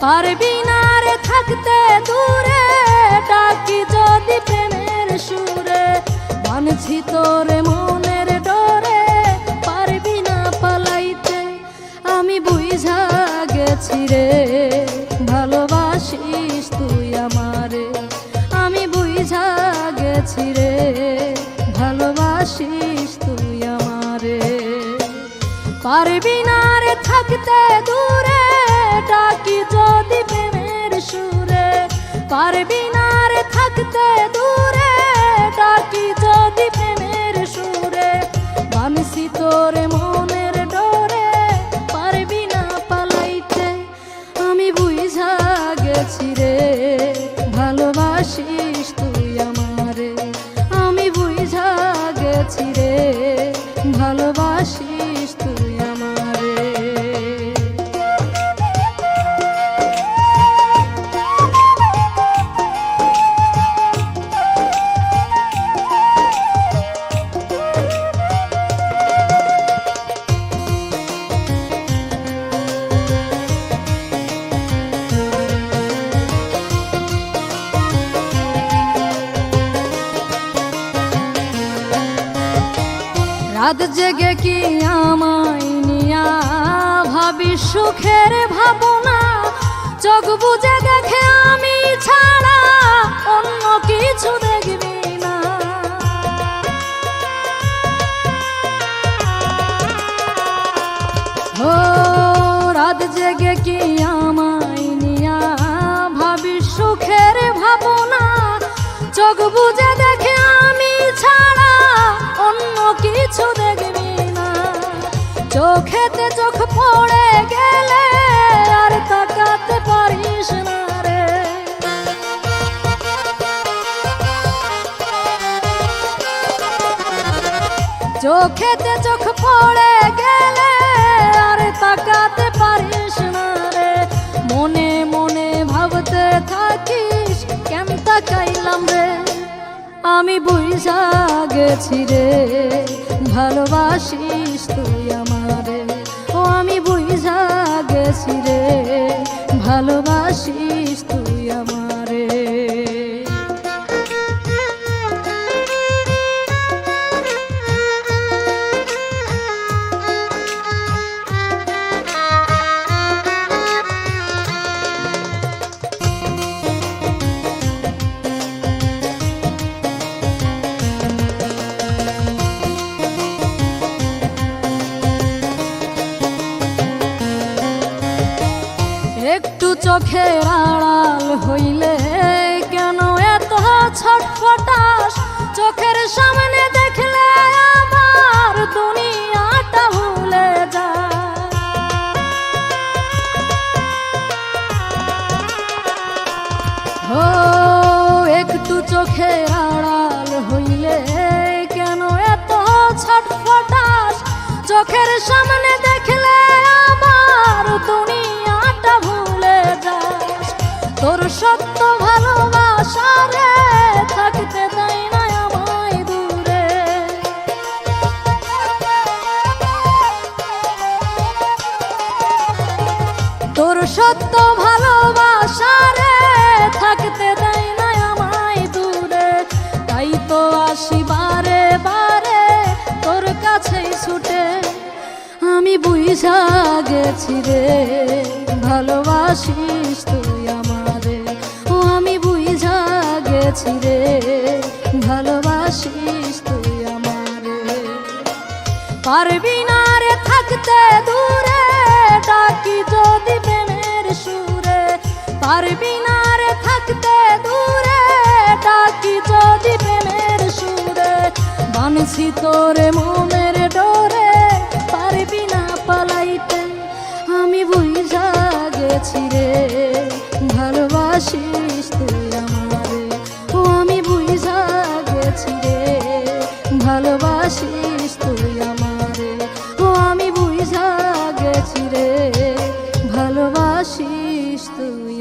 পারবি না রে থাকতে দূরে, ডাকি যদি প্রেমের সুরে। মানছি তোরে মনের ডরে, পারবি না পালাইতে। আমি বুঝা গেছি রে, ভালোবাসিস তুই আমারে। আমি বুঝা গেছি রে, ভালোবাসিস তুই আমারে। পারবি না রে থাকতে দূরে, ডাকি যদি প্রেমের সুরে। পারবি না রে থাকতে দূরে, ডাকি যদি প্রেমের সুরে। মানছি তোরে মনের ডরে, পারবি না পালাইতে। আমি বুঝা গেছি রে, ভালোবাসিস তুই আমারে। আমি বুঝা গেছি রে, ভালোবাসিস তুই আমারে। রাত জেগে কি আমায় নিয়া ভাবি সুখের ভাবনা। চোখ বুজে দেখে আমি ছাড়া অন্য কিছু দেখবি না। ও রাত জেগে কি আমায় নিয়া ভাবি সুখের ভাবনা। চোখ বুজে দেখে আমি ছাড়া অন্য কিছু দেখবি না। চোখেতে চোখ পড়ে গেলে আর তাকাতে পারিস না রে। চোখেতে চোখ পড়ে গেলে আর তাকাতে পারিস না রে। মনে মনে ভাবতে থাকিস কেন তাকাইলাম রে। আমি বুঝা গেছি রে, ভালোবাসিস তুই আমারে। ও আমি বুঝা গেছি রে, ভালোবাসিস তুই আমারে। একটু চোখের আড়াল হইলে কেন এত ছটফটাস। চোখের সামনে দেখলে আমার দুনিয়াটা ভুলে যায়। ও একটু চোখের আড়াল হইলে কেন এত ছটফটাস। চোখের সামনে দেখলে আমার দুনিয়াটা ভুলে যাস। তোর সত্য ভালোবাসা রে থাকতে দেয় না আমায় দূরে। তোর সত্য ভালোবাসা রে থাকতে দেয় না আমায় দূরে। তাই তো আসি বারে বারে তোর কাছেই ছুটে। আমি বুঝা গেছি রে, ভালোবাসিস তুই আমারে। ও আমি বুঝা গেছি রে, ভালোবাসিস তুই আমারে। পারবি না রে থাকতে দূরে, ডাকি যদি প্রেমের সুরে। পারবি না রে থাকতে দূরে, ডাকি যদি প্রেমের সুরে। মানছি তোরে মনের ডরে, পারবি না পালাইতে। আমি বুঝা গেছি রে, ভালোবাসিস তুই আমারে। ও আমি বুঝা গেছি রে, ভালোবাসিস তুই আমারে। ও আমি বুঝা গেছি রে, ভালোবাসিস তুই।